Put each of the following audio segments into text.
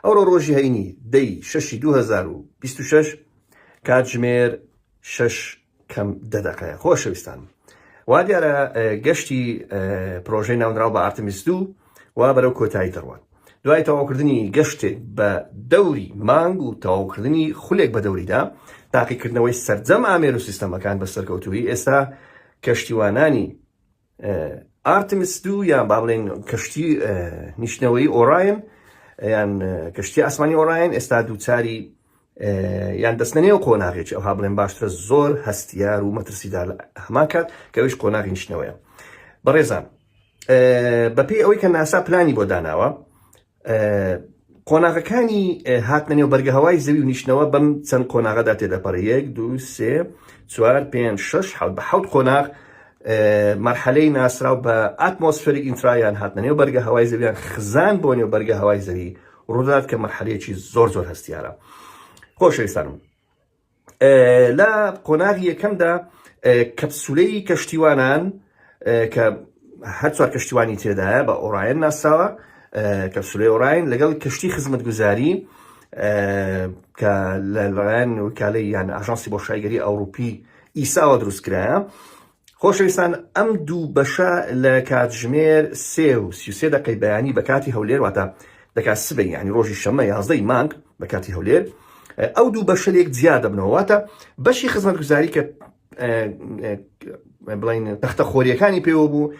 ئەوڕۆ ڕۆژی هەینی دەی 6/2026 کاتژمێر 6 کەم 10 دقەیە. خۆشەویستان، وا دیارە گەشتی پرۆژەی ناونراو بە ئارتەمیس 2 وا بەرەو کۆتایی دەڕوات. دوای تەواوکردنی گەشتێک بە دەوری مانگ و تەواوکردنی خولێک بە دەوریدا، تاقیکردنەوەی سەرجەم ئامێر و سیستەمەکان بە سەرکەوتووی، ئێستا کەشتیوانانی ئارتەمیس 2 یان با بڵێن کەشتی نیشتنەوەی ئۆراین یان کەشتی ئاسمانی ئۆراین ئێستا دووچاری یان دەستنەنێو قۆناغێکی ئەوها بڵێن باشترە زۆر هەستیار و مەترسیدار هەمان کات کە ئەویش قۆناغی نیشتنەوەیە. بەڕێزان، بەپێی ئەوەی کە ناسا پلانی بۆ داناوە، قۆناغەکانی هاتنەنێو بەرگە هەوای زەوی و نیشتنەوە بەم چەند قۆناغەدا تێدەپەڕێ: 1 2 3 4 5 6 بە 7 قۆناغ مەرحەلەی ناسراو بە ئاتمۆسفێریک ئینترایان هاتنەنێو بەرگە هەوای زەویان خزان بۆ نێو بەرگە هەوای زەوی ڕوودات کە مەرحەلەیەکی زۆر زۆر هەستیارە. خۆشەویستانم، لە قۆناغی یەکەمدا کەپسولەی کەشتیوانان کە هەر چوار کەشتیوانی تێدایە بە ئۆراین ناساوە، کەپسولەی ئۆراین لەگەڵ کەشتی خزمەتگوزاری کە لەلایەن وکالەی یان ئاژانسی بۆشایگەری ئەوروپی ئیساوە دروستکرایە. خۆشەویستان، ئەم دوو بەشە لە کاتژمێر 3:33 دقەی بەیانی بە کاتی هەولێر، واتە دەکات سبەی یعنی ڕۆژی شەمە 11 مانگ بە کاتی هەولێر، ئەو دوو بەشە لێک جیا دەبنەوە. واتە بەشی خزمەتگوزاری کە بڵین تەختە خۆریەکانی پێوە بوو،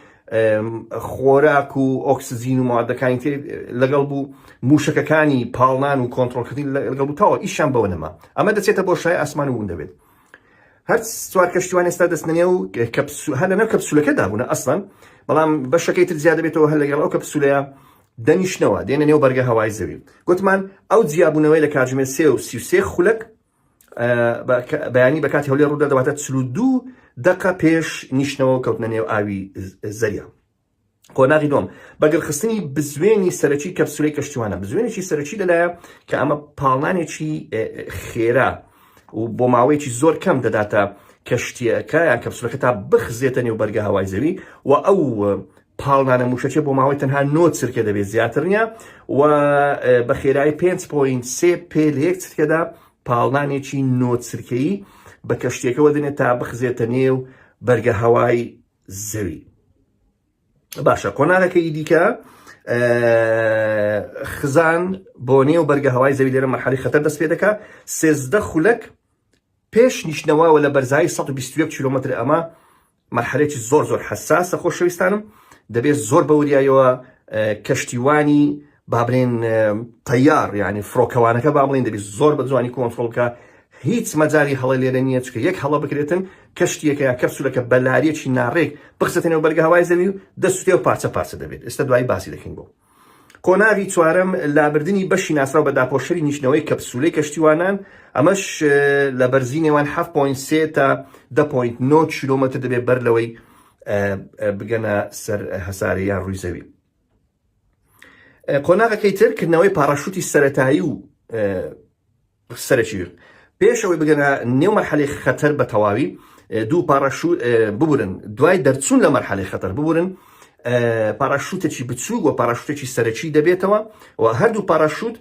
خۆراک و ئۆکسجین و موادەکانی تر لەگەڵ بوو، موشکەکانی پاڵنان و کۆنتڕۆلکردنی لەگەڵ بوو، تاوە ئیشیان بەوە نەما. ئەمە دەچێتە بۆ شای ئاسمان و بوون دەبێت. هەر چوار کەشتیوان ئێستا دەستنەنێ و هەر لەنەو کەپسولەکەدا بوونە ئەسڵەن، بەڵام بەشەکەی تر زیاد دەبێتەوە هەر لەگەڵ ئەو کەپسولەیە دەنیشتنەوە، دێنە نێو بەرگە هەوای زەوی. گوتمان ئەو جیابوونەوەی لە کاتژمێر 3:33 خولەک بەیانی بە کاتی هەولێر ڕوودا دەواتە 42 دقە پێش نیشتنەوە کەوتنە نێو ئاوی زەریە. قۆناغی دووەم، بەگرخستنی بزوێنی سەرەکی کەپسولەی کەشتیوانە. بزوێنێکی سەرەکی لەلایە کە ئەمە پاڵنانێکی خێرا و بۆ ماوەیەکی زۆر کەم دەداتە کەشتیەکە یان کەپسولەکە تا بخزێتە نێو بەرگە هەوای زەوی، و ئەو پاڵنانە موشەکێ بۆ ماوەی تەنها 9 چرکە دەبێت، زیاتر نییە، و بە خێرایی 5.3 پێ لە یەک چرکەدا پاڵنانێکی 9 چرکەیی بە کەشتیەکەوە دێنێت تا بخزێتە نێو بەرگە هەوای زەوی. باشە، قۆناغەکەی دیکە خزان بۆ نێو بەرگە هەوای زەوی لێرە مەرحەلەی خەتەر دەست پێ دەکات. 13 خولەک پێش نیشتنەوەوە لە بەرزایی 121 کیلۆمەتر. ئەمە مەرحەلەیەکی زۆر زۆر حساسە. خۆشەویستانم، دەبێت زۆر بەوریایەوە کەشتیوانی با بڵێن تەیار یعنی فڕۆکەوانەکە با بڵێن دەبێت زۆر بە جوانی کۆنتڕۆڵ بکە، هیچ مەجای هەڵە لێرە نییە، چکە یەک هەڵە بکرێتن کەشتیەکە یا کەپسولەکە بە لاریەکی ناڕێک بخسێتە نێو بەرگە هەوای زەوی و دەسووتێ و پارچە پارچە دەبێت. ئێستا دوای باسی دەکەین بۆ قۆناغی چوارەم، لابردنی بەشی ناسراو بە داپۆشەری نیشتنەوەی کەپسولەی کەشتیوانان. ئەمەش لە بەرزی نێوان 7.3 تا 10.9 کیلۆمەتر دەبێت بەر لەوەی بگەنە سەر هەساری یان ڕووی زەوی. قۆناغەکەی تر کردنەوەی پاراشوتی سەرەتایی و سەرەکی پێشەوەی بگەنە نێو مەرحەلەی خەتەر بە تەواوی، دوو پاراشوت ببورن، دوای دەرچوون لە مەرحەلەی خەتەر ببورن، پاراشوتێکی بچووک و پاراشوتێکی سەرەکی دەبێتەوە، و هەردوو پاراشوت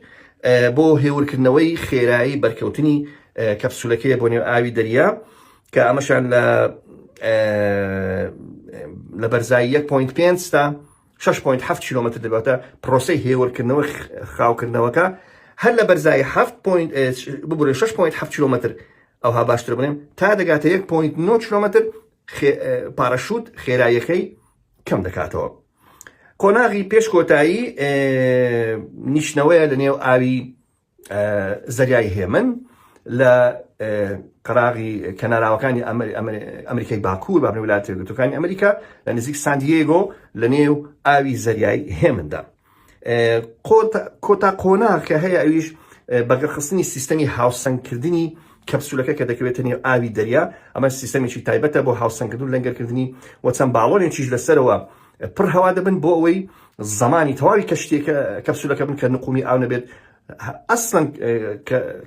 بۆ هێورکردنەوەی خێرایی بەرکەوتنی کەپسولەکەیە بۆ نێو ئاوی دەریا، کە ئەمەشان لە بەرزایی 1.5 تا 6.7 کیلۆمەتر دەبێتە پرۆسەی هێورکردنەوە خاوکردنەوەکە. هەر لە بەرزایی 6.7 کیلۆمەتر ئەوها باشتر بڵێم تا دەگاتە 1.9 کیلۆمەتر پاراشوت خێراییەکەی کەم دەکاتەوە. قۆناغی پێش کۆتایی نیشتنەوەیە لە نێو ئاوی زەریای هێمن لە قەراغی کەناراوەکانی ئەمریکای باکوور با بڵێن ویلایەتە یەکگرتووەکانی ئەمریکا لە نزیک سان دیێگۆ لە نێو ئاوی زەریای هێمندا. کۆتا قۆناغ کە هەیە ئەویش بەگرخستنی سیستەمی هاوسەنگکردنی کەپسولەکە کە دەکەوێتە نێو ئاوی دەریا. ئەمە سیستەمێکی تایبەتە بۆ هاوسەنگکردن و لەنگەرکردنی، و چەند باڵۆنێکیش لەسەرەوە پڕ هەوا دەبن بۆ ئەوەی زمانی تەواوی کەپسولەکە بن کە نقومی ئاو نەبێت. ئەسڵەن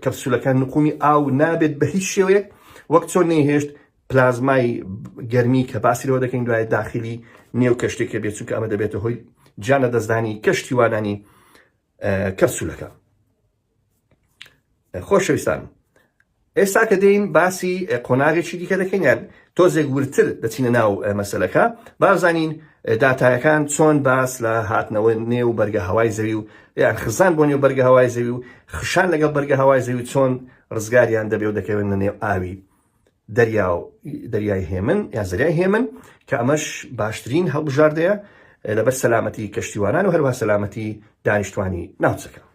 کەپسولەکان نقومی ئاو نابێت بە هیچ شێوەیەک، وەک چۆن نەیهێشت پلازمای گەرمی کە باسی لەوە دەکەین دوای داخلی نێو کەشتێکە بێت، چونکە ئەمە دەبێتە هۆی جانە دەستدانی کەشتیوانانی کەپسولەکە. خۆشەویستان، ئێستا کە دەین باسی قۆناغێکی دیکە دەکەین یان تۆزێک ورتر دەچینە ناو مەسەلەکە، بازانین داتایەکان چۆن باس لە هاتنەوە نێو بەرگە هەوای زەوی و یان خزان بۆ نێو بەرگە هەوای زەوی و خشان لەگەڵ بەرگە هەوای زەوی چۆن ڕزگاریان دەبێ و دەکەوێن لە نێو ئاوی دەریای هێمن یا زەریای هێمن، کە ئەمەش باشترین هەڵبژاردەیە لەبەر سەلامەتی کەشتیوانان و هەروە سەلامەتی دانیشتوانی ناوچەکە.